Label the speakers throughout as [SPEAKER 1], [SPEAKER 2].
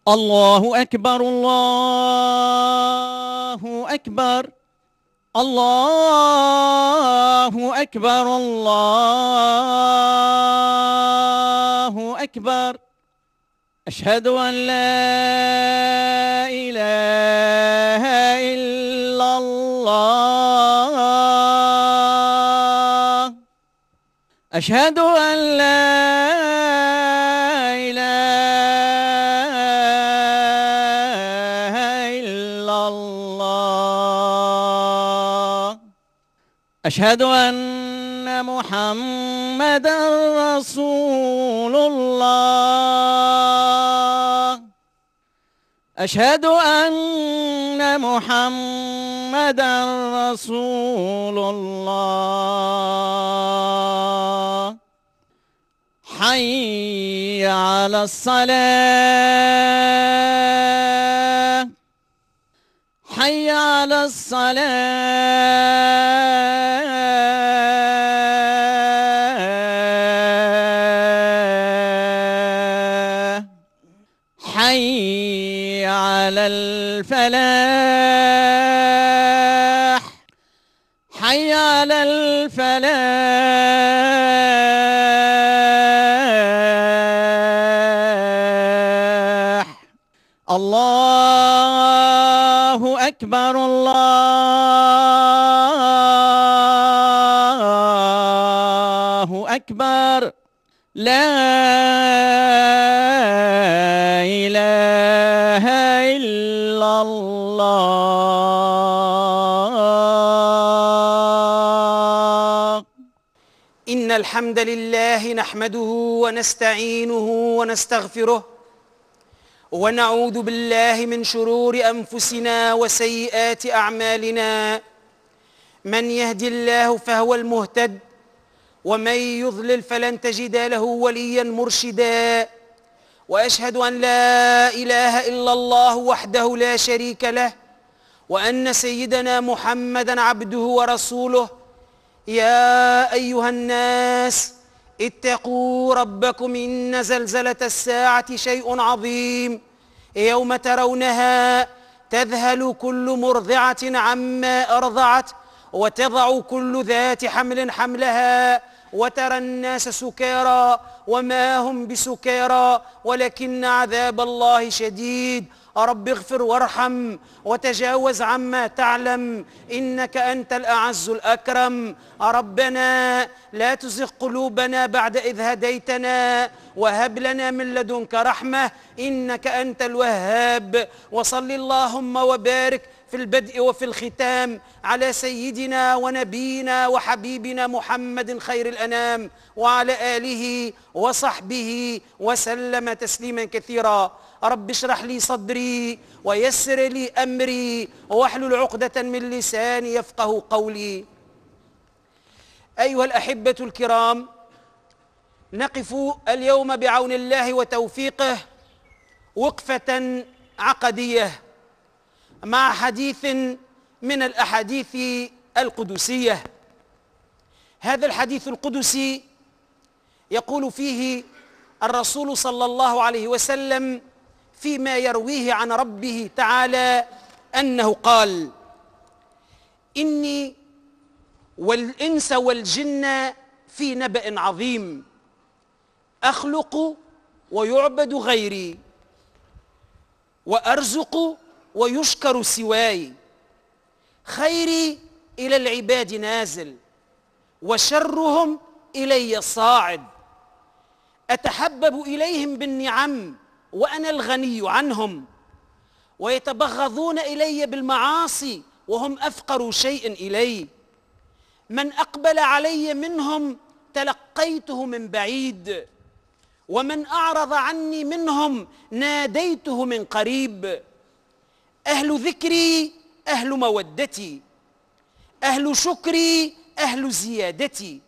[SPEAKER 1] الله أكبر الله أكبر الله أكبر الله أكبر. أشهد أن لا إله إلا الله. أشهد أن لا إله إلا الله. أشهد أن محمدًا رسول الله. أشهد أن محمدًا رسول الله. حي على الصلاة. حي على الصلاة. حي على الفلاح. حي على الفلاح. الله أكبر الله أكبر. لا إله إلا الله.
[SPEAKER 2] إن الحمد لله نحمده ونستعينه ونستغفره ونعوذ بالله من شرور أنفسنا وسيئات أعمالنا. من يهدي الله فهو المهتد ومن يضلل فلن تجد له وليا مرشدا. وأشهد أن لا إله إلا الله وحده لا شريك له وأن سيدنا محمدا عبده ورسوله. يا أيها الناس اتقوا ربكم إن زلزلة الساعة شيء عظيم. يوم ترونها تذهل كل مرضعة عما أرضعت وتضع كل ذات حمل حملها وترى الناس سكارى وما هم بسكارى ولكن عذاب الله شديد. رب اغفر وارحم وتجاوز عما تعلم إنك أنت الأعز الأكرم. ربنا لا تزغ قلوبنا بعد إذ هديتنا وهب لنا من لدنك رحمة إنك أنت الوهاب. وصل اللهم وبارك في البدء وفي الختام على سيدنا ونبينا وحبيبنا محمد خير الأنام وعلى آله وصحبه وسلم تسليما كثيرا. رب اشرح لي صدري ويسر لي أمري واحلل عقدة من لساني يفقه قولي. أيها الأحبة الكرام، نقف اليوم بعون الله وتوفيقه وقفة عقدية مع حديث من الأحاديث القدسية. هذا الحديث القدسي يقول فيه الرسول صلى الله عليه وسلم فيما يرويه عن ربه تعالى أنه قال: إني والإنس والجن في نبأ عظيم، أخلق ويعبد غيري، وأرزق ويشكر سواي، خيري إلى العباد نازل وشرهم إلي صاعد، أتحبب إليهم بالنعم وأنا الغني عنهم، ويتبغضون إلي بالمعاصي وهم أفقر شيء إلي، من أقبل علي منهم تلقيته من بعيد، ومن أعرض عني منهم ناديته من قريب، أهل ذكري أهل مودتي، أهل شكري أهل زيادتي،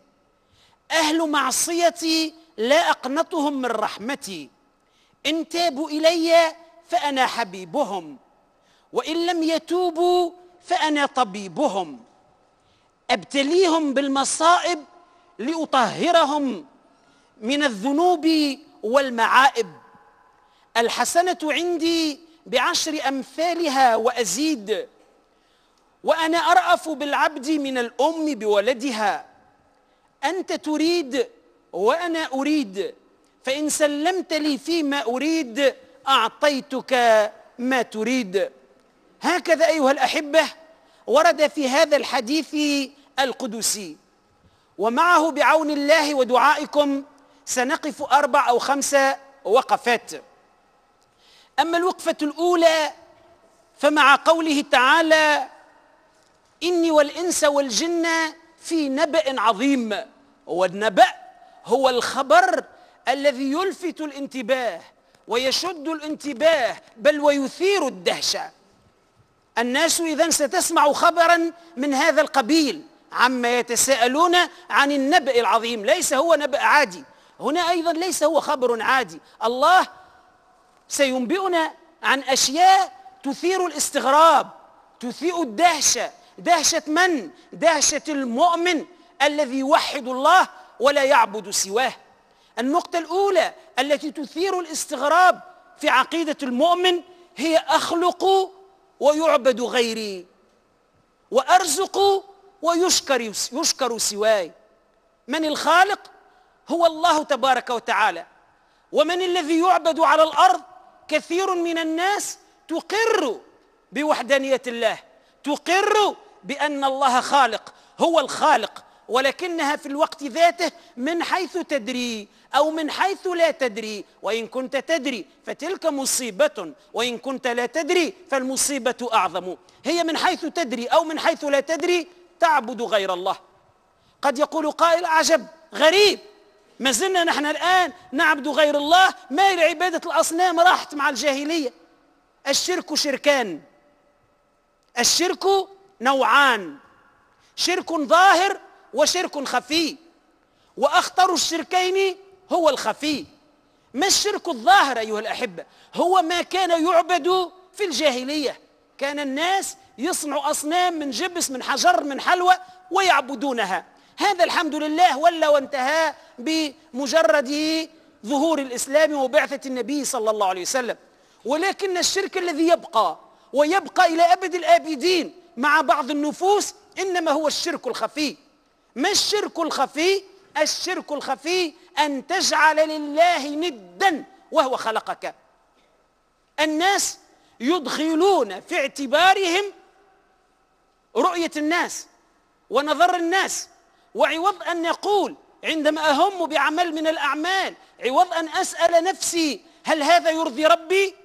[SPEAKER 2] أهل معصيتي لا أقنطهم من رحمتي، إن تابوا إلي فأنا حبيبهم، وإن لم يتوبوا فأنا طبيبهم، أبتليهم بالمصائب لأطهرهم من الذنوب والمعائب، الحسنة عندي ب10 أمثالها وأزيد، وأنا أرأف بالعبد من الأم بولدها. أنت تريد وأنا أريد، فإن سلمت لي فيما أريد أعطيتك ما تريد. هكذا أيها الأحبة ورد في هذا الحديث القدسي، ومعه بعون الله ودعائكم سنقف 4 أو 5 وقفات. أما الوقفة الأولى فمع قوله تعالى: إني والإنس والجن في نبأ عظيم. والنبأ هو الخبر الذي يلفت الانتباه ويشد الانتباه بل ويثير الدهشة. الناس إذن ستسمع خبرا من هذا القبيل عما يتساءلون عن النبأ العظيم. ليس هو نبأ عادي، هنا أيضا ليس هو خبر عادي. الله سينبئنا عن أشياء تثير الاستغراب، تثير الدهشة. دهشة من؟ دهشة المؤمن الذي يوحد الله ولا يعبد سواه. النقطة الأولى التي تثير الاستغراب في عقيدة المؤمن هي: أخلق ويعبد غيري، وأرزق ويشكر سواي. من الخالق؟ هو الله تبارك وتعالى. ومن الذي يعبد على الأرض؟ كثير من الناس تقر بوحدانية الله، تقر بأن الله خالق، هو الخالق، ولكنها في الوقت ذاته من حيث تدري أو من حيث لا تدري. وإن كنت تدري فتلك مصيبة، وإن كنت لا تدري فالمصيبة أعظم. هي من حيث تدري أو من حيث لا تدري تعبد غير الله. قد يقول قائل: عجب، غريب، ما زلنا نحن الآن نعبد غير الله، ما عبادة الأصنام راحت مع الجاهلية. الشرك شركان، الشرك نوعان: شرك ظاهر وشرك خفي، وأخطر الشركين هو الخفي. ما الشرك الظاهر أيها الأحبة؟ هو ما كان يعبد في الجاهلية. كان الناس يصنعوا أصنام من جبس، من حجر، من حلوى ويعبدونها. هذا الحمد لله ولا وانتهى بمجرد ظهور الإسلام وبعثة النبي صلى الله عليه وسلم. ولكن الشرك الذي يبقى ويبقى إلى أبد الآبدين مع بعض النفوس إنما هو الشرك الخفي. ما الشرك الخفي؟ الشرك الخفي أن تجعل لله ندا وهو خلقك. الناس يدخلون في اعتبارهم رؤية الناس ونظر الناس، وعوض أن يقول عندما أهم بعمل من الأعمال، عوض أن أسأل نفسي هل هذا يرضي ربي،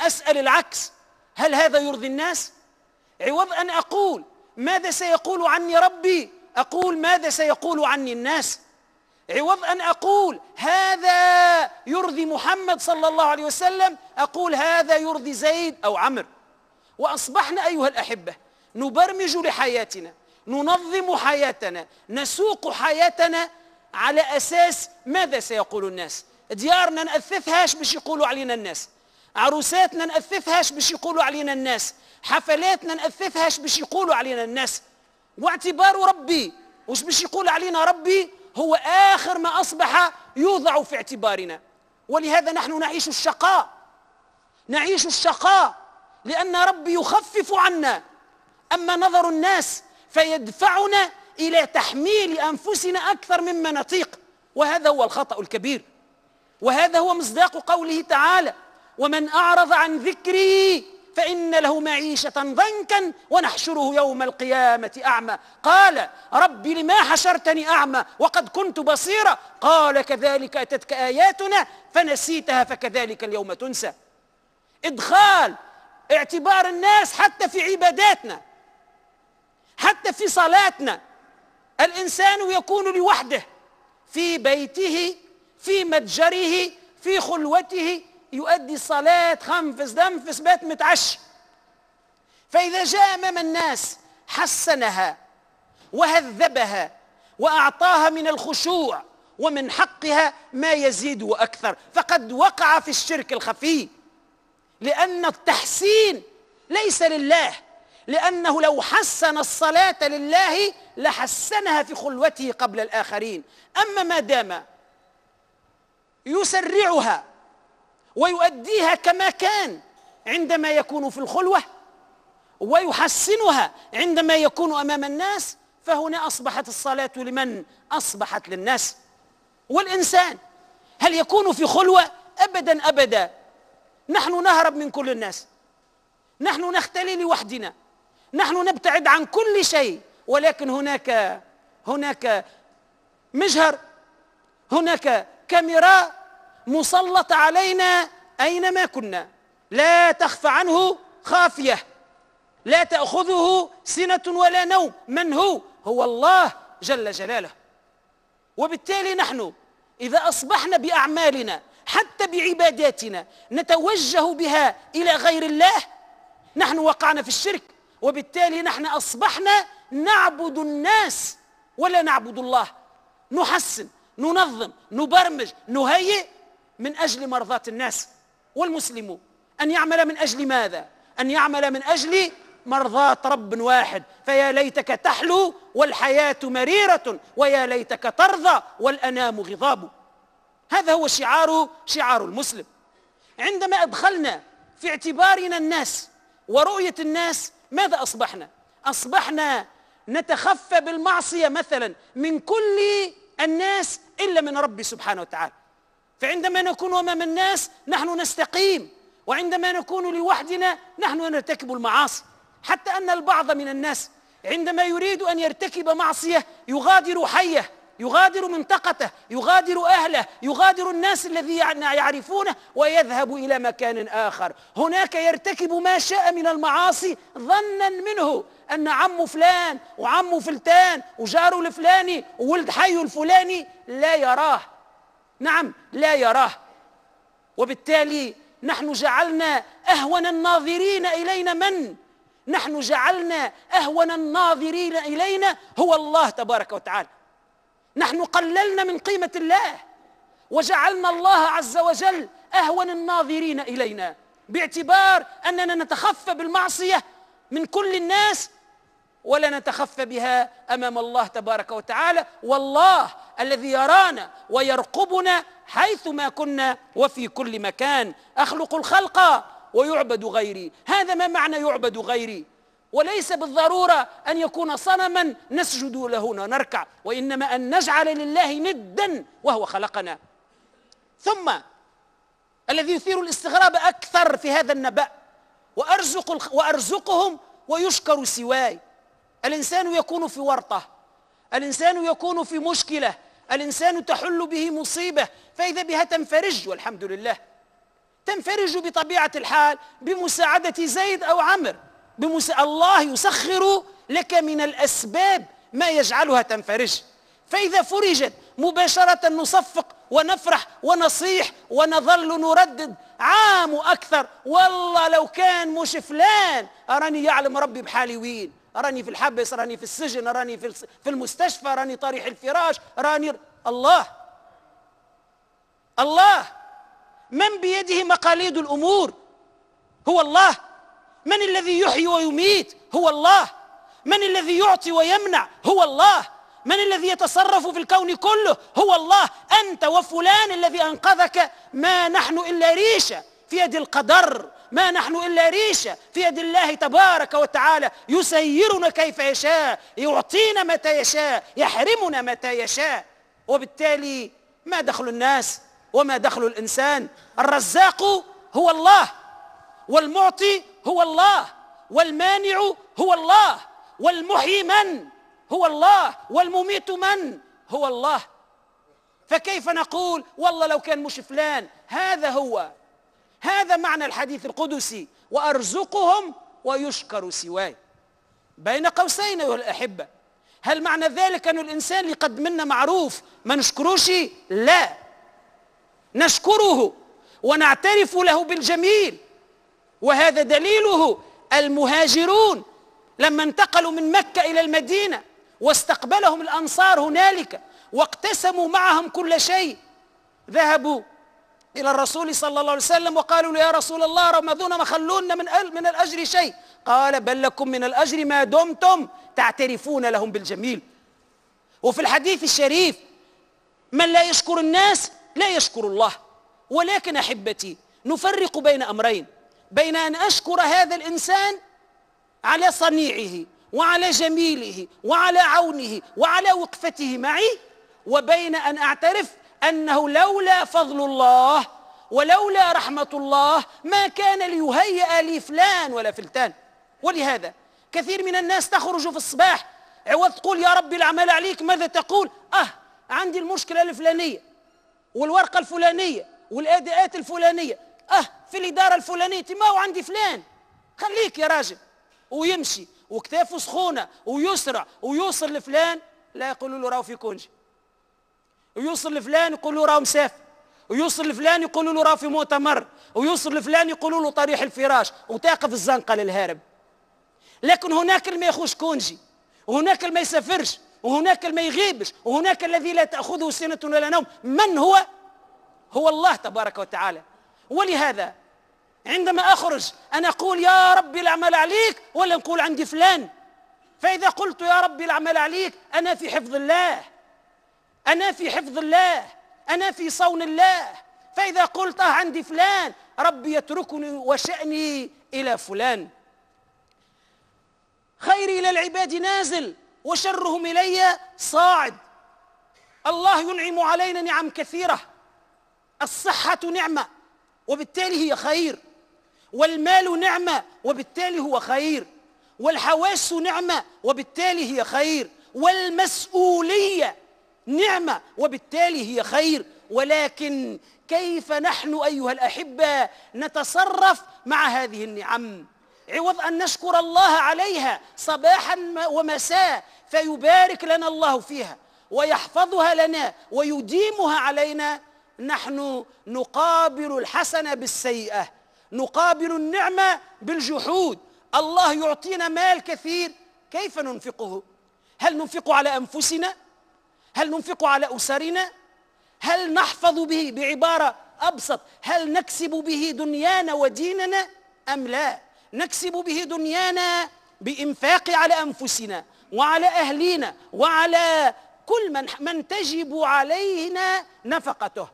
[SPEAKER 2] أسأل العكس: هل هذا يرضي الناس؟ عوض أن أقول ماذا سيقول عني ربي، أقول ماذا سيقول عني الناس. عوض أن أقول هذا يرضي محمد صلى الله عليه وسلم، أقول هذا يرضي زيد أو عمرو. وأصبحنا أيها الأحبة نبرمج لحياتنا، ننظم حياتنا، نسوق حياتنا على أساس ماذا سيقول الناس. ديارنا نأثثهاش باش يقولوا علينا الناس، عروساتنا نأثثهاش باش يقولوا علينا الناس، حفلاتنا نأثثهاش باش يقولوا علينا الناس. واعتبار ربي وش باش يقول علينا ربي هو آخر ما أصبح يوضع في اعتبارنا. ولهذا نحن نعيش الشقاء، نعيش الشقاء لأن ربي يخفف عنا، أما نظر الناس فيدفعنا إلى تحميل أنفسنا أكثر مما نطيق. وهذا هو الخطأ الكبير، وهذا هو مصداق قوله تعالى: ومن أعرض عن ذكري فإن له معيشة ضنكا ونحشره يوم القيامة أعمى. قال: رب لما حشرتني أعمى وقد كنت بصيرا؟ قال: كذلك أتتك آياتنا فنسيتها فكذلك اليوم تنسى. إدخال اعتبار الناس حتى في عباداتنا، حتى في صلاتنا. الإنسان يكون لوحده في بيته، في متجره، في خلوته، يؤدي الصلاة خنفس دنفس بات متعشي. فإذا جاء أمام الناس حسنها وهذبها وأعطاها من الخشوع ومن حقها ما يزيد وأكثر، فقد وقع في الشرك الخفي. لأن التحسين ليس لله، لأنه لو حسن الصلاة لله لحسنها في خلوته قبل الآخرين. أما ما دام يسرعها ويؤديها كما كان عندما يكون في الخلوة، ويحسنها عندما يكون أمام الناس، فهنا أصبحت الصلاة لمن؟ أصبحت للناس. والإنسان هل يكون في خلوة؟ أبدا أبدا. نحن نهرب من كل الناس، نحن نختلي لوحدنا، نحن نبتعد عن كل شيء، ولكن هناك مجهر، هناك كاميرا مسلطة علينا أينما كنا، لا تخفى عنه خافية، لا تأخذه سنة ولا نوم. من هو؟ هو الله جل جلاله. وبالتالي نحن إذا أصبحنا بأعمالنا حتى بعباداتنا نتوجه بها إلى غير الله، نحن وقعنا في الشرك، وبالتالي نحن أصبحنا نعبد الناس ولا نعبد الله. نحسن، ننظم، نبرمج، نهيئ من أجل مرضاة الناس. والمسلم أن يعمل من أجل ماذا؟ أن يعمل من أجل مرضاة رب واحد. فيا ليتك تحلو والحياة مريرة، ويا ليتك ترضى والأنام غضاب. هذا هو شعار المسلم. عندما أدخلنا في اعتبارنا الناس ورؤية الناس، ماذا أصبحنا؟ أصبحنا نتخفى بالمعصية مثلا من كل الناس إلا من رب سبحانه وتعالى. فعندما نكون أمام الناس نحن نستقيم، وعندما نكون لوحدنا نحن نرتكب المعاصي. حتى أن البعض من الناس عندما يريد أن يرتكب معصية يغادر حيه، يغادر منطقته، يغادر أهله، يغادر الناس الذي يعرفونه، ويذهب إلى مكان آخر. هناك يرتكب ما شاء من المعاصي ظنا منه أن عم فلان وعم فلتان وجاره الفلاني وولد حي الفلاني لا يراه. نعم، لا يراه. وبالتالي نحن جعلنا أهون الناظرين إلينا من؟ نحن جعلنا أهون الناظرين إلينا هو الله تبارك وتعالى. نحن قللنا من قيمة الله وجعلنا الله عز وجل أهون الناظرين إلينا، باعتبار أننا نتخفى بالمعصية من كل الناس ولا نتخفى بها أمام الله تبارك وتعالى. والله الذي يرانا ويرقبنا حيثما كنا وفي كل مكان. أخلق الخلق ويعبد غيري. هذا ما معنى يعبد غيري، وليس بالضرورة أن يكون صنما نسجد له ونركع، وإنما أن نجعل لله ندا وهو خلقنا. ثم الذي يثير الاستغراب أكثر في هذا النبأ: وأرزقهم ويشكر سواي. الإنسان يكون في ورطة، الإنسان يكون في مشكلة، الإنسان تحل به مصيبة، فإذا بها تنفرج، والحمد لله تنفرج بطبيعة الحال بمساعدة زيد أو عمرو. الله يسخر لك من الأسباب ما يجعلها تنفرج. فإذا فرجت مباشرة نصفق ونفرح ونصيح ونظل نردد عام أكثر: والله لو كان مش فلان أراني يعلم ربي بحالي وين، أراني في الحبس، أراني في السجن، أراني في المستشفى، أراني طريح الفراش، أراني الله من بيده مقاليد الأمور هو الله. من الذي يحيي ويميت؟ هو الله. من الذي يعطي ويمنع؟ هو الله. من الذي يتصرف في الكون كله؟ هو الله. أنت وفلان الذي أنقذك ما نحن إلا ريشة في يد القدر، ما نحن إلا ريشة في يد الله تبارك وتعالى، يسيرنا كيف يشاء، يعطينا متى يشاء، يحرمنا متى يشاء. وبالتالي ما دخل الناس وما دخل الإنسان؟ الرزاق هو الله، والمعطي هو الله، والمانع هو الله، والمحيي من؟ هو الله، والمميت من؟ هو الله. فكيف نقول والله لو كان مش فلان؟ هذا معنى الحديث القدسي: وأرزقهم ويشكر سواي. بين قوسين أيها الأحبة، هل معنى ذلك أن الإنسان اللي قد منا معروف ما نشكروش؟ لا، نشكره ونعترف له بالجميل. وهذا دليله المهاجرون لما انتقلوا من مكة إلى المدينة واستقبلهم الأنصار هنالك واقتسموا معهم كل شيء، ذهبوا إلى الرسول صلى الله عليه وسلم وقالوا له: يا رسول الله، رمضان ما خلونا من الأجر شيء. قال: بل لكم من الأجر ما دمتم تعترفون لهم بالجميل. وفي الحديث الشريف: من لا يشكر الناس لا يشكر الله. ولكن أحبتي، نفرق بين أمرين، بين أن أشكر هذا الإنسان على صنيعه وعلى جميله وعلى عونه وعلى وقفته معي، وبين أن أعترف أنه لولا فضل الله ولولا رحمة الله ما كان ليهيأ لي فلان ولا فلتان. ولهذا كثير من الناس تخرج في الصباح عوض تقول يا ربي العمل عليك، ماذا تقول؟ عندي المشكلة الفلانية والورقة الفلانية والأداءات الفلانية، في الإدارة الفلانية، ما هو عندي فلان، خليك يا راجل. ويمشي وكتافه سخونة ويسرع ويوصل لفلان لا يقولوا له راهو في كونجي، ويوصل لفلان يقولوا له راهو مسافر، ويوصل لفلان يقولوا له راهو في مؤتمر، ويوصل لفلان يقولوا له طريح الفراش، وتقف الزنقة للهارب. لكن هناك اللي ما يخوش كونجي، وهناك اللي ما يسافرش، وهناك اللي ما يغيبش، وهناك الذي لا تأخذه سنة ولا نوم. من هو؟ هو الله تبارك وتعالى. ولهذا عندما أخرج أنا أقول يا ربي العمل عليك، ولا نقول عندي فلان. فإذا قلت يا ربي العمل عليك أنا في حفظ الله، أنا في حفظ الله، أنا في صون الله. فإذا قلت عندي فلان ربي يتركني وشأني إلى فلان. خيري إلى العباد نازل وشرهم إلي صاعد. الله ينعم علينا نعم كثيرة. الصحة نعمة وبالتالي هي خير، والمال نعمة وبالتالي هو خير، والحواس نعمة وبالتالي هي خير، والمسؤولية نعمة وبالتالي هي خير. ولكن كيف نحن أيها الأحبة نتصرف مع هذه النعم؟ عوض أن نشكر الله عليها صباحا ومساء فيبارك لنا الله فيها ويحفظها لنا ويديمها علينا، نحن نقابل الحسنة بالسيئة، نقابل النعمة بالجحود. الله يعطينا مال كثير، كيف ننفقه؟ هل ننفق على أنفسنا؟ هل ننفق على أسرنا؟ هل نحفظ به؟ بعبارة أبسط، هل نكسب به دنيانا وديننا أم لا؟ نكسب به دنيانا بإنفاق على أنفسنا وعلى أهلنا وعلى كل من تجب علينا نفقته،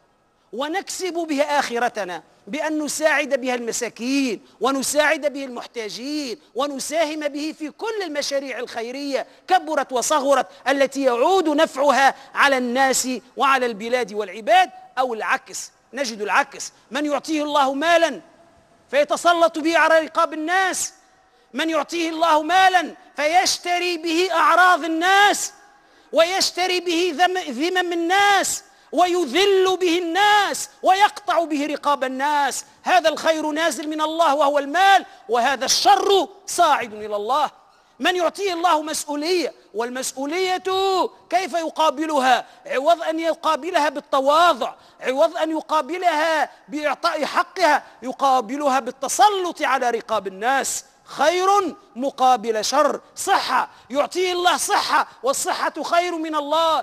[SPEAKER 2] ونكسب به آخرتنا بأن نساعد بها المساكين ونساعد به المحتاجين ونساهم به في كل المشاريع الخيرية كبرت وصغرت التي يعود نفعها على الناس وعلى البلاد والعباد. أو العكس، نجد العكس، من يعطيه الله مالا فيتسلط به على رقاب الناس، من يعطيه الله مالا فيشتري به أعراض الناس ويشتري به ذمم الناس ويذل به الناس ويقطع به رقاب الناس. هذا الخير نازل من الله وهو المال، وهذا الشر صاعد إلى الله. من يعطيه الله مسؤولية، والمسؤولية كيف يقابلها؟ عوض أن يقابلها بالتواضع، عوض أن يقابلها بإعطاء حقها، يقابلها بالتسلط على رقاب الناس. خير مقابل شر. صحة يعطيه الله صحة، والصحة خير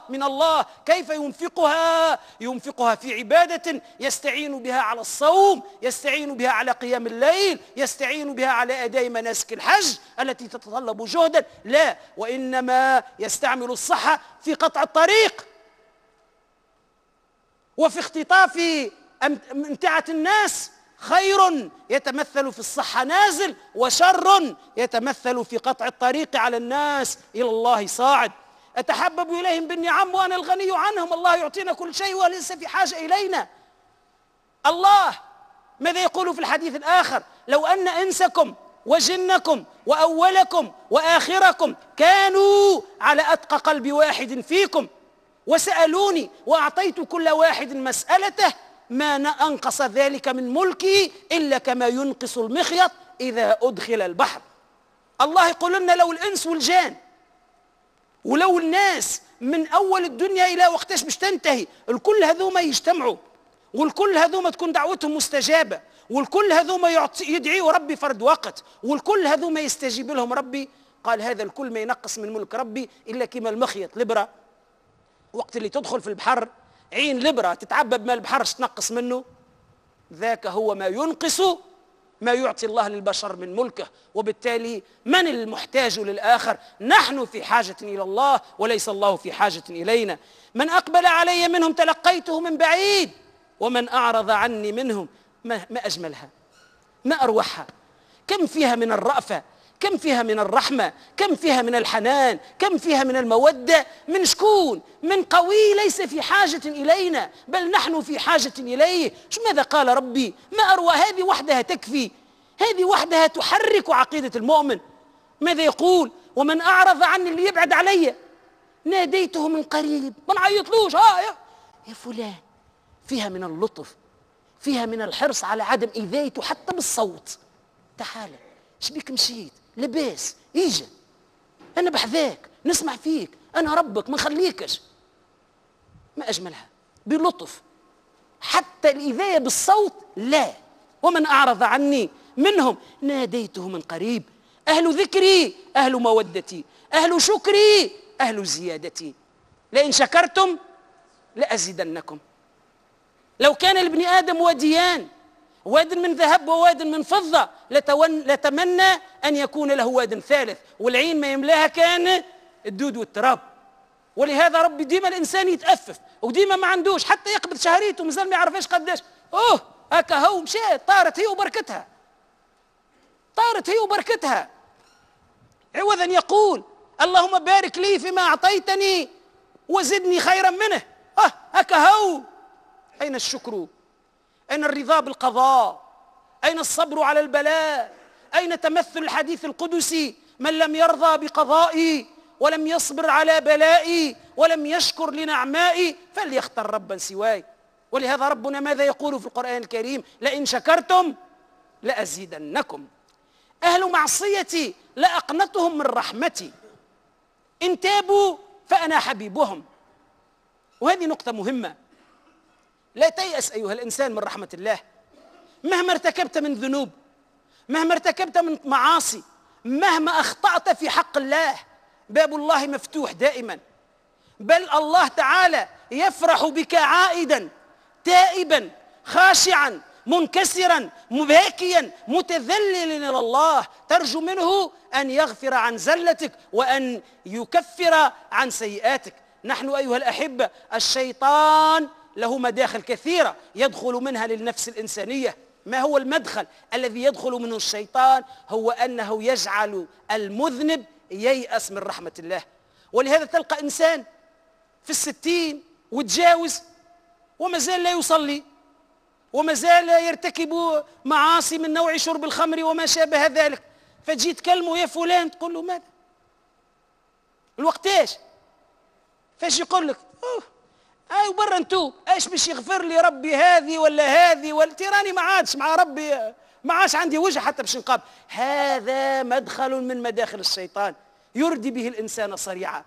[SPEAKER 2] من الله. كيف ينفقها؟ ينفقها في عبادة يستعين بها على الصوم، يستعين بها على قيام الليل، يستعين بها على أداء مناسك الحج التي تتطلب جهدا. لا، وإنما يستعمل الصحة في قطع الطريق وفي اختطاف أمتعة الناس. خير يتمثل في الصحة نازل، وشر يتمثل في قطع الطريق على الناس إلى الله صاعد. أتحبب إليهم بالنعم وأنا الغني عنهم. الله يعطينا كل شيء وليس في حاجة إلينا. الله ماذا يقول في الحديث الآخر؟ لو أن إنسكم وجنكم وأولكم وآخركم كانوا على أتقى قلب واحد فيكم وسألوني وأعطيت كل واحد مسألته ما أنقص ذلك من ملكي إلا كما ينقص المخيط إذا أدخل البحر. الله يقول لنا لو الإنس والجان ولو الناس من أول الدنيا إلى وقتاش باش تنتهي الكل هذوما يجتمعوا، والكل هذوما تكون دعوتهم مستجابة، والكل هذوما يدعيوا ربي فرد وقت، والكل هذوما يستجيب لهم ربي، قال هذا الكل ما ينقص من ملك ربي إلا كما المخيط لبرة وقت اللي تدخل في البحر عين لبرة تتعبى بما البحر تنقص منه، ذاك هو ما ينقص ما يعطي الله للبشر من ملكه. وبالتالي من المحتاج للآخر؟ نحن في حاجة إلى الله وليس الله في حاجة إلينا. من أقبل علي منهم تلقيته من بعيد ومن أعرض عني منهم ما أجملها، ما أروحها، كم فيها من الرأفة، كم فيها من الرحمة، كم فيها من الحنان، كم فيها من المودة. من شكون؟ من قوي ليس في حاجة إلينا، بل نحن في حاجة إليه. شو ماذا قال ربي؟ ما أروى، هذه وحدها تكفي، هذه وحدها تحرك عقيدة المؤمن. ماذا يقول؟ ومن أعرض عني، اللي يبعد علي، ناديته من قريب. ما نعيطلوش يا فلان. فيها من اللطف، فيها من الحرص على عدم إيذايته حتى بالصوت. تعال، شبيك مشيت؟ لباس، يجي، أنا بحذاك، نسمع فيك، أنا ربك، ما نخليكش. ما أجملها، بلطف. حتى الإيذاية بالصوت لا. ومن أعرض عني منهم ناديته من قريب. أهل ذكري أهل مودتي، أهل شكري أهل زيادتي، لئن شكرتم لأزيدنكم. لو كان لابن آدم واديان، واد من ذهب وواد من فضة، لتمنى أن يكون له واد ثالث، والعين ما يملاها كان الدود والتراب. ولهذا ربي ديما الإنسان يتأفف، وديما ما عندوش حتى يقبض شهريته مازال ما يعرفش قداش. هكا هو مشات، طارت هي وبركتها، طارت هي وبركتها. عوضا يقول اللهم بارك لي فيما أعطيتني وزدني خيرا منه. هكا هو. أين الشكر؟ أين الرضا بالقضاء؟ أين الصبر على البلاء؟ أين تمثل الحديث القدسي؟ من لم يرضى بقضائي ولم يصبر على بلائي ولم يشكر لنعمائي فليختر ربا سواي. ولهذا ربنا ماذا يقول في القرآن الكريم؟ لئن شكرتم لأزيدنكم. أهل معصيتي لأقنتهم من رحمتي، إن تابوا فأنا حبيبهم. وهذه نقطة مهمة، لا تيأس أيها الإنسان من رحمة الله. مهما ارتكبت من ذنوب، مهما ارتكبت من معاصي، مهما أخطأت في حق الله، باب الله مفتوح دائما. بل الله تعالى يفرح بك عائدا تائبا خاشعا منكسرا مباكيا متذللا إلى الله، ترجو منه أن يغفر عن زلتك وأن يكفر عن سيئاتك. نحن أيها الأحبة الشيطان له مداخل كثيرة يدخل منها للنفس الإنسانية. ما هو المدخل الذي يدخل منه الشيطان؟ هو أنه يجعل المذنب ييأس من رحمة الله. ولهذا تلقى إنسان في 60 وتجاوز وما زال لا يصلي، وما زال يرتكب معاصي من نوع شرب الخمر وما شابه ذلك، فتجي تكلمه يا فلان، تقول له ماذا؟ الوقت ايش؟ فاش يقول لك اي برا انتو ايش باش يغفر لي ربي هذه ولا هذه ولا تيراني ما عادش مع ربي، ما عادش عندي وجه حتى باش نقابل. هذا مدخل من مداخل الشيطان يردي به الانسان صريعا.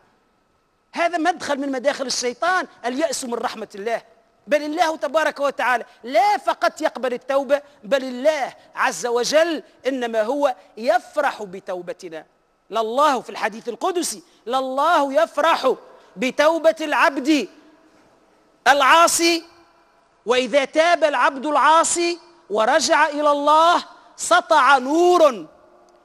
[SPEAKER 2] هذا مدخل من مداخل الشيطان، اليأس من رحمة الله. بل الله تبارك وتعالى لا فقط يقبل التوبة، بل الله عز وجل إنما هو يفرح بتوبتنا. لله في الحديث القدسي لله يفرح بتوبة العبد العاصي، وإذا تاب العبد العاصي ورجع إلى الله سطع نور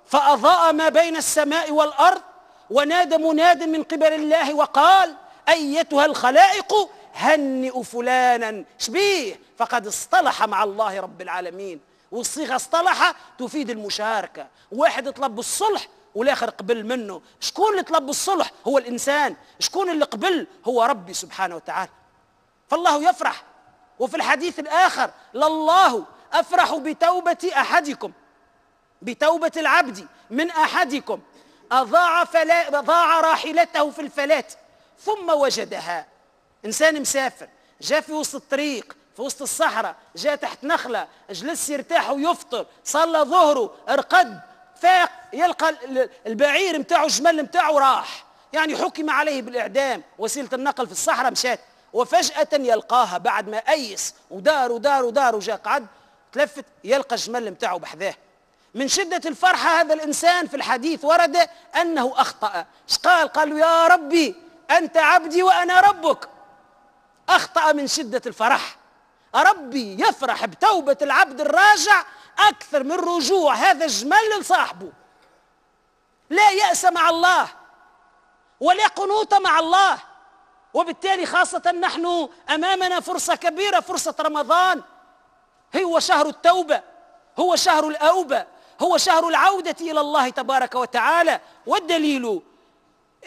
[SPEAKER 2] فأضاء ما بين السماء والأرض، ونادى مناد من قبل الله وقال أيتها الخلائق هنئوا فلانا شبيه فقد اصطلح مع الله رب العالمين. والصيغة اصطلح تفيد المشاركة، واحد طلب الصلح والآخر قبل منه. شكون اللي طلب الصلح؟ هو الإنسان. شكون اللي قبل؟ هو ربي سبحانه وتعالى. فالله يفرح. وفي الحديث الآخر لله أفرح بتوبة أحدكم، بتوبة العبد من أحدكم أضاع راحلته في الفلاة ثم وجدها. إنسان مسافر جاء في وسط الطريق، في وسط الصحراء، جاء تحت نخلة، جلس يرتاح ويفطر، صلى ظهره، ارقد، فاق، يلقى البعير متاعه الجمل متاعه راح، يعني حكم عليه بالإعدام. وسيلة النقل في الصحراء مشات، وفجأة يلقاها بعد ما أيس ودار ودار ودار وجاء قعد، تلفت يلقى الجمل متاعه بحذاه. من شدة الفرحة هذا الإنسان في الحديث ورد أنه أخطأ. ايش قال؟ قال له يا ربي أنت عبدي وأنا ربك. أخطأ من شدة الفرح. ربي يفرح بتوبة العبد الراجع أكثر من رجوع هذا الجمل لصاحبه. لا يأس مع الله ولا قنوط مع الله. وبالتالي خاصة نحن أمامنا فرصة كبيرة، فرصة رمضان، هو شهر التوبة، هو شهر الأوبة، هو شهر العودة إلى الله تبارك وتعالى. والدليل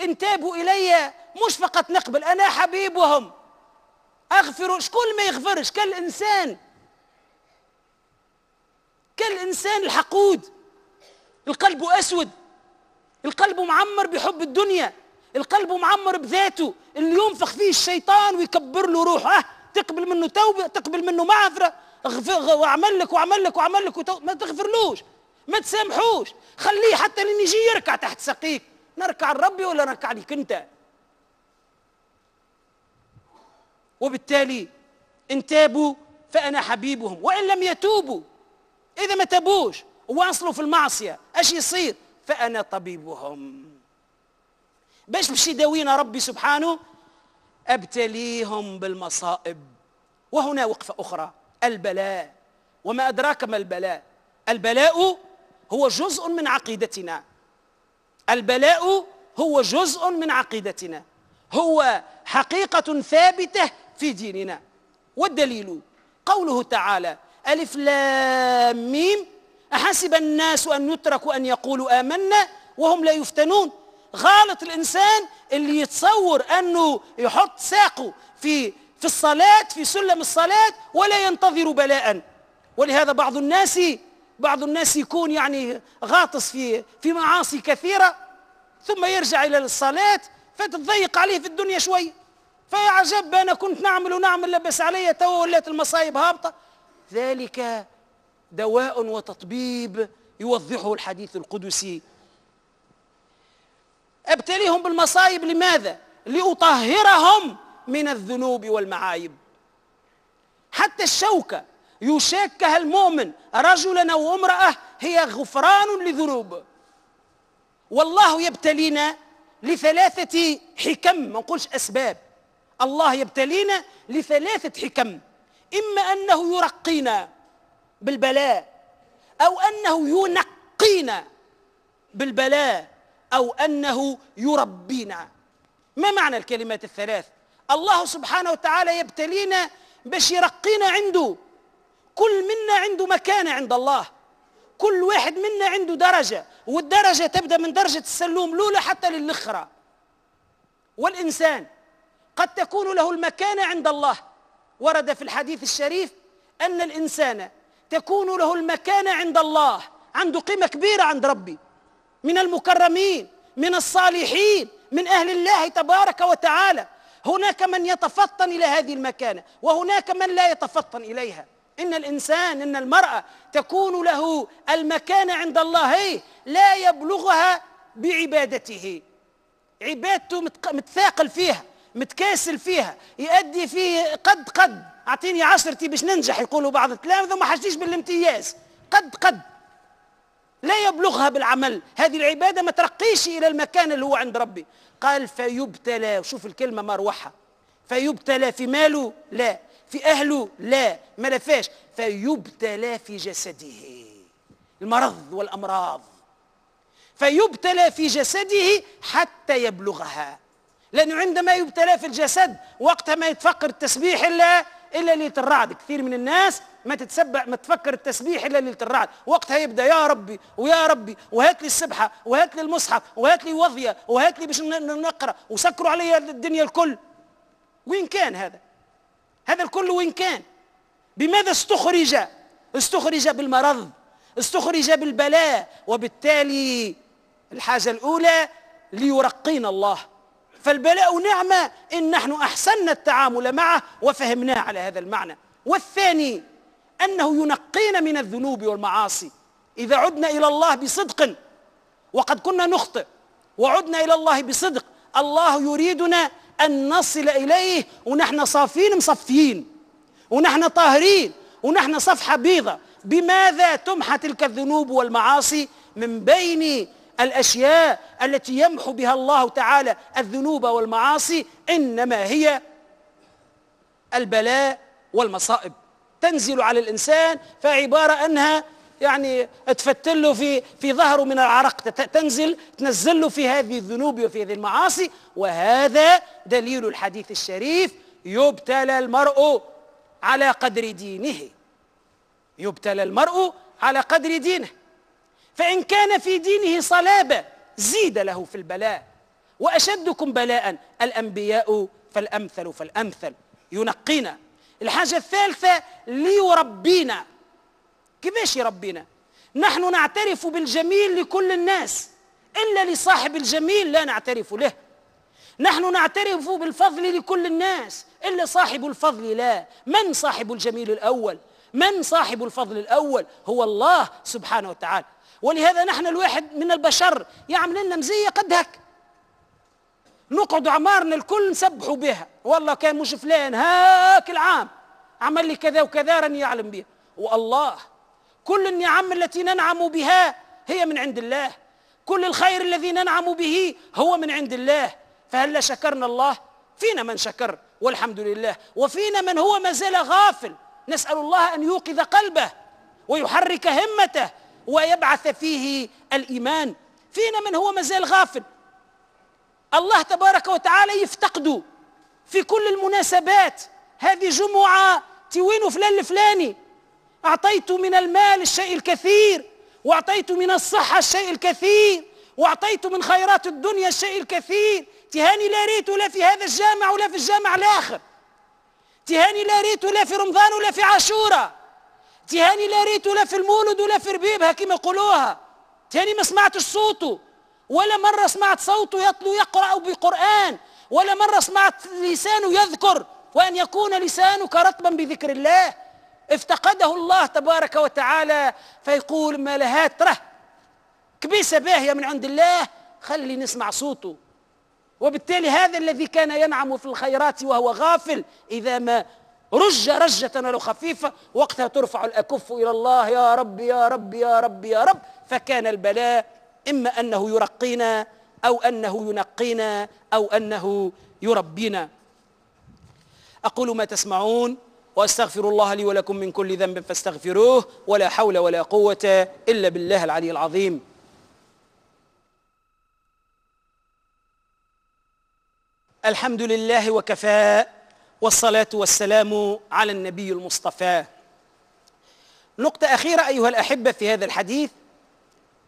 [SPEAKER 2] إن تابوا إلي مش فقط نقبل، أنا حبيبهم أغفر. شكون ما يغفرش؟ كالإنسان الحقود، القلب أسود، القلب معمر بحب الدنيا، القلب معمر بذاته اللي ينفخ فيه الشيطان ويكبر له روحه. تقبل منه توبة، تقبل منه معذرة، واعمل لك واعمل لك واعمل لك، ما تغفرلوش، ما تسامحوش، خليه حتى لين يجي يركع تحت سقيك. نركع لربي ولا نركع لك انت؟ وبالتالي ان تابوا فانا حبيبهم، وان لم يتوبوا، اذا ما تابوش وواصلوا في المعصيه ايش يصير؟ فانا طبيبهم. باش يداوينا ربي سبحانه؟ ابتليهم بالمصائب. وهنا وقفه اخرى، البلاء. وما ادراك ما البلاء؟ البلاء هو جزء من عقيدتنا، البلاء هو جزء من عقيدتنا، هو حقيقة ثابتة في ديننا. والدليل قوله تعالى: ألف لام ميم أحسب الناس أن يتركوا أن يقولوا آمنا وهم لا يفتنون. غالط الإنسان اللي يتصور أنه يحط ساقه في الصلاة، في سلم الصلاة، ولا ينتظر بلاء. ولهذا بعض الناس يكون يعني غاطس في معاصي كثيرة، ثم يرجع إلى الصلاة فتضيق عليه في الدنيا شوي، فيا عجب أنا كنت نعمل لبس علي توا ولات المصايب هابطة. ذلك دواء وتطبيب يوضحه الحديث القدسي. أبتليهم بالمصايب لماذا؟ لأطهرهم من الذنوب والمعايب. حتى الشوكة يشاكها المؤمن رجلا أو امرأة هي غفران لذنوب. والله يبتلينا لثلاثة حكم، ما نقولش أسباب. الله يبتلينا لثلاثة حكم: إما أنه يرقينا بالبلاء، أو أنه ينقينا بالبلاء، أو أنه يربينا. ما معنى الكلمات الثلاث؟ الله سبحانه وتعالى يبتلينا باش يرقينا عنده. كل منا عنده مكانة عند الله، كل واحد منا عنده درجة، والدرجة تبدأ من درجة السلوم الأولى حتى للأخرى. والإنسان قد تكون له المكانة عند الله. ورد في الحديث الشريف أن الإنسان تكون له المكانة عند الله، عنده قيمة كبيرة عند ربي، من المكرمين، من الصالحين، من أهل الله تبارك وتعالى. هناك من يتفطن إلى هذه المكانة، وهناك من لا يتفطن إليها. إن المرأة تكون له المكانة عند الله، لا يبلغها بعبادته. عبادته متثاقل فيها، متكاسل فيها، يؤدي فيه قد أعطيني 10 باش ننجح، يقولوا بعض التلامذة، وما حجيش بالامتياز. قد لا يبلغها بالعمل. هذه العبادة ما ترقيش إلى المكان اللي هو عند ربي. قال فيبتلى، وشوف الكلمة مروحة، فيبتلى في ماله؟ لا. في أهله؟ لا، ما لفاش. فيبتلى في جسده، المرض والأمراض. فيبتلى في جسده حتى يبلغها. لأنه عندما يبتلى في الجسد وقتها ما يتفكر التسبيح إلا ليلة الرعد. كثير من الناس ما تفكر التسبيح إلا ليلة الرعد. وقتها يبدأ يا ربي ويا ربي، وهات لي السبحة، وهات لي المصحف، وهات لي وضية، وهات لي باش نقرأ، وسكروا علي الدنيا الكل. وين كان هذا الكل؟ وين كان؟ بماذا استخرج بالمرض، استخرج بالبلاء. وبالتالي الحاجة الأولى ليرقينا الله. فالبلاء نعمة إن نحن أحسننا التعامل معه وفهمناه على هذا المعنى. والثاني أنه ينقينا من الذنوب والمعاصي. إذا عدنا إلى الله بصدق، وقد كنا نخطئ وعدنا إلى الله بصدق، الله يريدنا أن نصل إليه ونحن صافين مصفيين، ونحن طاهرين، ونحن صفحة بيضة. بماذا تمحى تلك الذنوب والمعاصي؟ من بين الأشياء التي يمحو بها الله تعالى الذنوب والمعاصي إنما هي البلاء والمصائب. تنزل على الإنسان فعبارة أنها يعني تفتل له في ظهره من العرق، تنزل له في هذه الذنوب وفي هذه المعاصي. وهذا دليل الحديث الشريف: يبتلى المرء على قدر دينه. يبتلى المرء على قدر دينه، فإن كان في دينه صلابة زيد له في البلاء، وأشدكم بلاء الأنبياء فالأمثل فالأمثل. ينقينا. الحاجة الثالثة ليربينا. كيفاش يربينا؟ نحن نعترف بالجميل لكل الناس إلا لصاحب الجميل لا نعترف له. نحن نعترف بالفضل لكل الناس إلا صاحب الفضل لا. من صاحب الجميل الأول؟ من صاحب الفضل الأول؟ هو الله سبحانه وتعالى. ولهذا نحن الواحد من البشر يعمل لنا مزية قد هك، نقعد عمارنا الكل نسبحوا بها، والله كان مش فلان هاك العام عمل لي كذا وكذا راني يعلم بها. والله كل النعم التي ننعم بها هي من عند الله، كل الخير الذي ننعم به هو من عند الله. فهل شكرنا الله؟ فينا من شكر والحمد لله، وفينا من هو ما زال غافل. نسأل الله أن يوقظ قلبه ويحرك همته ويبعث فيه الإيمان. فينا من هو ما زال غافل. الله تبارك وتعالى يفتقده في كل المناسبات. هذه جمعة توين فلان الفلاني، أعطيت من المال الشيء الكثير، وأعطيت من الصحة الشيء الكثير، وأعطيت من خيرات الدنيا الشيء الكثير. تهاني لا ريت ولا في هذا الجامع ولا في الجامع الآخر، تهاني لا ريت ولا في رمضان ولا في عاشوراء، تهاني لا ريت ولا في المولد ولا في ربيبها كما يقولوها. تهاني ما سمعتش صوته، ولا مرة سمعت صوته يتلو يقرأ بقرآن، ولا مرة سمعت لسانه يذكر، وأن يكون لسانك رطبا بذكر الله. افتقده الله تبارك وتعالى فيقول ما لهات تره كبيسة باهية من عند الله، خلي نسمع صوته. وبالتالي هذا الذي كان ينعم في الخيرات وهو غافل إذا ما رج رجة ولو خفيفة وقتها ترفع الأكف إلى الله، يا رب يا رب يا رب يا رب. فكان البلاء إما أنه يرقينا أو أنه ينقينا أو أنه يربينا. أقول ما تسمعون وأستغفر الله لي ولكم من كل ذنب فاستغفروه، ولا حول ولا قوة إلا بالله العلي العظيم. الحمد لله وكفى، والصلاة والسلام على النبي المصطفى. نقطة أخيرة أيها الأحبة في هذا الحديث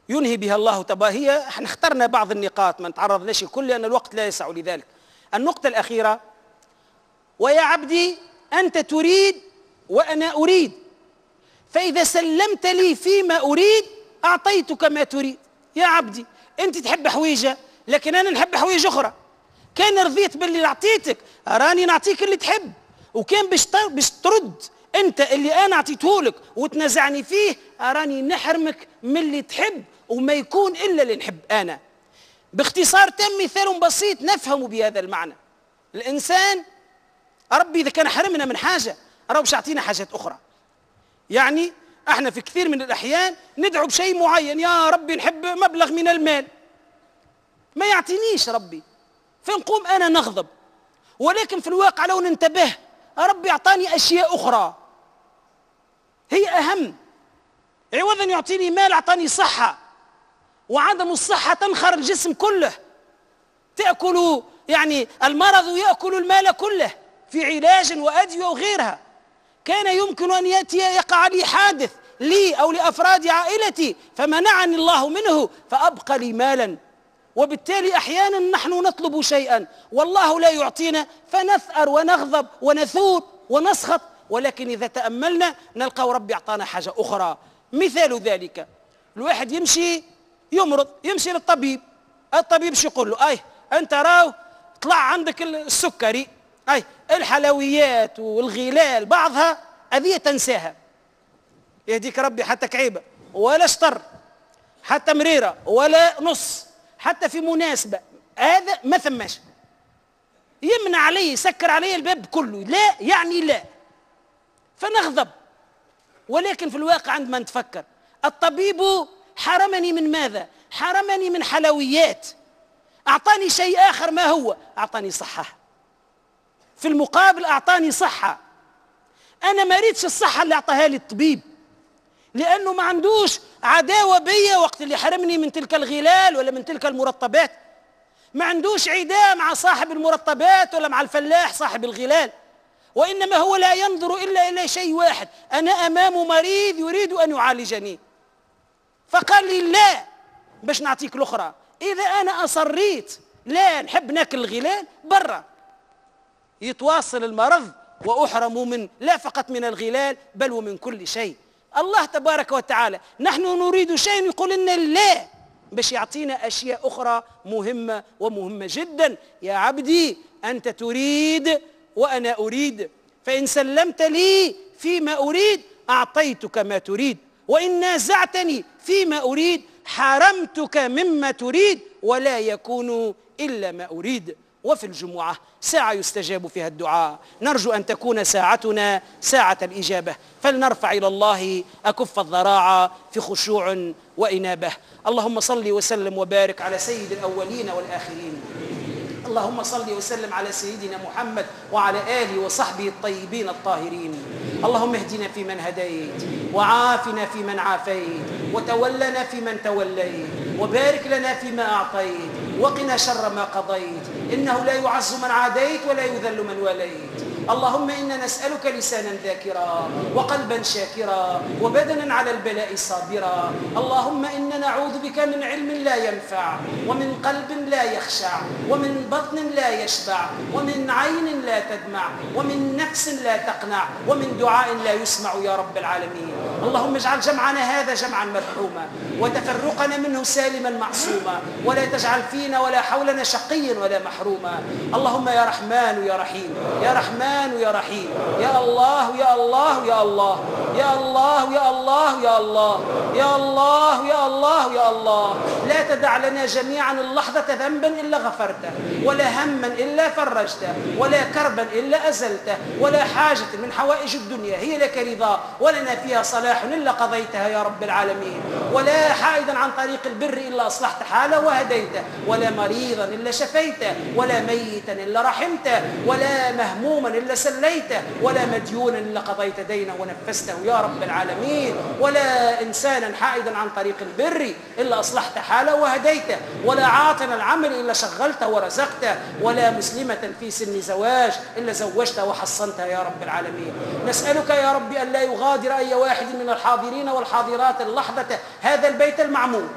[SPEAKER 2] ينهي بها الله تبارك. هي احنا اخترنا بعض النقاط ما نتعرضناش الكل لأن الوقت لا يسع لذلك. النقطة الأخيرة: ويا عبدي أنت تريد وأنا أريد، فإذا سلمت لي فيما أريد أعطيتك ما تريد. يا عبدي أنت تحب حويجة لكن أنا نحب حويجة أخرى. كان رضيت باللي أعطيتك راني نعطيك اللي تحب، وكان باش ترد أنت اللي أنا أعطيته لك وتنازعني فيه راني نحرمك من اللي تحب وما يكون إلا اللي نحب أنا. باختصار تم مثال بسيط نفهم بهذا المعنى: الإنسان ربي إذا كان حرمنا من حاجة راه باش يعطينا حاجات أخرى. يعني احنا في كثير من الأحيان ندعو بشيء معين، يا ربي نحب مبلغ من المال، ما يعطينيش ربي، فنقوم أنا نغضب. ولكن في الواقع لو ننتبه ربي أعطاني أشياء أخرى هي أهم. عوضا يعطيني مال أعطاني صحة، وعدم الصحة تنخر الجسم كله، تأكل يعني المرض يأكل المال كله في علاج وأدوية وغيرها. كان يمكن أن يقع لي حادث لي أو لأفراد عائلتي فمنعني الله منه فأبقى لي مالا. وبالتالي أحيانا نحن نطلب شيئا والله لا يعطينا فنثأر ونغضب ونثور ونسخط، ولكن إذا تأملنا نلقى ربي أعطانا حاجة أخرى. مثال ذلك: الواحد يمشي يمرض يمشي للطبيب، الطبيب شو يقول له؟ أنت راو طلع عندك السكري، الحلويات والغلال بعضها هذه تنساها، يهديك ربي، حتى كعيبة ولا شطر حتى مريرة ولا نص حتى في مناسبة، هذا ما ثماش. يمنع علي يسكر علي الباب كله، لا يعني لا، فنغضب. ولكن في الواقع عندما نتفكر الطبيب حرمني من ماذا؟ حرمني من حلويات، أعطاني شيء آخر. ما هو؟ أعطاني صحة. في المقابل أعطاني صحة. أنا ما ريتش الصحة اللي أعطاها لي الطبيب، لأنه ما عندوش عداوة بيا وقت اللي حرمني من تلك الغلال ولا من تلك المرطبات، ما عندوش عداء مع صاحب المرطبات ولا مع الفلاح صاحب الغلال، وإنما هو لا ينظر إلا إلى شيء واحد: أنا أمام مريض يريد أن يعالجني، فقال لي لا باش نعطيك الأخرى. إذا أنا أصريت لا نحب ناكل الغلال برا، يتواصل المرض وأحرم من لا فقط من الغلال بل ومن كل شيء. الله تبارك وتعالى نحن نريد شيء يقول لنا لا باش يعطينا أشياء أخرى مهمة ومهمة جدا. يا عبدي أنت تريد وأنا أريد، فإن سلمت لي فيما أريد أعطيتك ما تريد، وإن نازعتني فيما أريد حرمتك مما تريد، ولا يكون إلا ما أريد. وفي الجمعة ساعة يستجاب فيها الدعاء، نرجو أن تكون ساعتنا ساعة الإجابة، فلنرفع إلى الله أكف الضراعة في خشوع وإنابة. اللهم صل وسلم وبارك على سيد الأولين والآخرين. اللهم صل وسلم على سيدنا محمد وعلى آله وصحبه الطيبين الطاهرين. اللهم اهدنا فيمن هديت، وعافنا فيمن عافيت، وتولنا فيمن توليت، وبارك لنا فيما أعطيت، وقنا شر ما قضيت، إنه لا يعز من عاديت ولا يذل من وليت. اللهم إنا نسألك لسانا ذاكرا وقلبا شاكرا وبدنا على البلاء صابرا. اللهم إنا نعوذ بك من علم لا ينفع، ومن قلب لا يخشع، ومن بطن لا يشبع، ومن عين لا تدمع، ومن نفس لا تقنع، ومن دعاء لا يسمع يا رب العالمين. اللهم اجعل جمعنا هذا جمعا مرحوما، وتفرقنا منه سالما معصوما، ولا تجعل فينا ولا حولنا شقيا ولا محروما. اللهم يا رحمن يا رحيم، يا رحمن يا رحيم، يا الله يا الله يا الله، يا الله يا الله يا الله، يا الله يا الله يا الله، لا تدع لنا جميعا اللحظة ذنبا إلا غفرته، ولا هما إلا فرجته، ولا كربا إلا أزلته، ولا حاجة من حوائج الدنيا هي لك رضا ولنا فيها صلاح إلا قضيتها يا رب العالمين، ولا حائدا عن طريق البر إلا أصلحت حاله وهديته، ولا مريضا إلا شفيته، ولا ميتا إلا رحمته، ولا مهموما إلا سليته، ولا مديونا إلا قضيت دينه ونفسته يا رب العالمين، ولا إنسانا حائدا عن طريق البر إلا أصلحت حاله وهديته، ولا عاطل العمل إلا شغلته ورزقته، ولا مسلمة في سن زواج إلا زوجته وحصنتها يا رب العالمين. نسألك يا رب أن لا يغادر أي واحد من الحاضرين والحاضرات اللحظة هذا البيت المعمور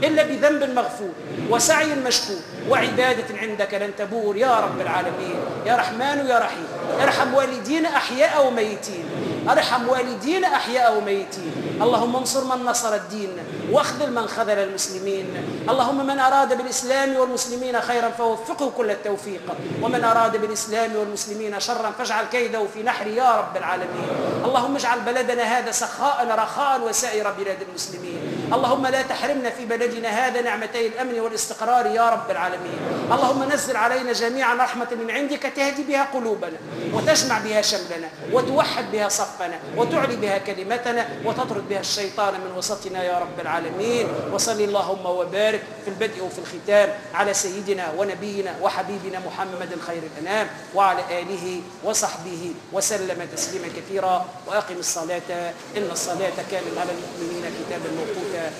[SPEAKER 2] إلا بذنب مغفور وسعي مشكور وعبادة عندك لن تبور يا رب العالمين. يا رحمن يا رحيم، ارحم والدينا أحياء وميتين، ارحم والدينا أحياء وميتين. اللهم انصر من نصر الدين واخذل من خذل المسلمين. اللهم من أراد بالإسلام والمسلمين خيرا فوفقه كل التوفيق، ومن أراد بالإسلام والمسلمين شرا فاجعل كيده في نحر يا رب العالمين. اللهم اجعل بلدنا هذا سخاء رخاء وسائر بلاد المسلمين. اللهم لا تحرمنا في بلدنا هذا نعمتي الأمن والاستقرار يا رب العالمين. اللهم نزل علينا جميعا رحمة من عندك تهدي بها قلوبنا وتجمع بها شملنا وتوحد بها صفنا وتعلي بها كلمتنا وتطرد بها الشيطان من وسطنا يا رب العالمين. وصل اللهم وبارك في البدء وفي الختام على سيدنا ونبينا وحبيبنا محمد خير الأنام وعلى آله وصحبه وسلم تسليما كثيرا. وأقم الصلاة إن الصلاة كانت على المؤمنين كتابا موقوتا.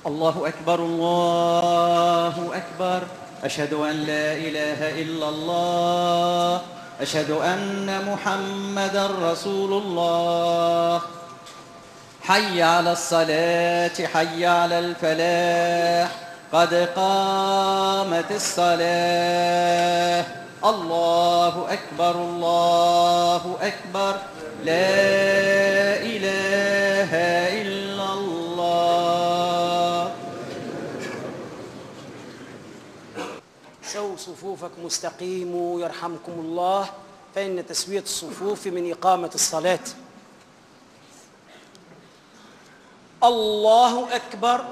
[SPEAKER 1] الله أكبر الله أكبر، أشهد أن لا إله إلا الله، أشهد أن محمدا رسول الله. حي على الصلاة حي على الفلاح، قد قامت الصلاة. الله أكبر الله أكبر، لا إله إلا الله.
[SPEAKER 2] سووا صفوفكم واستقيموا يرحمكم الله، فإن تسوية الصفوف من إقامة الصلاة. الله أكبر.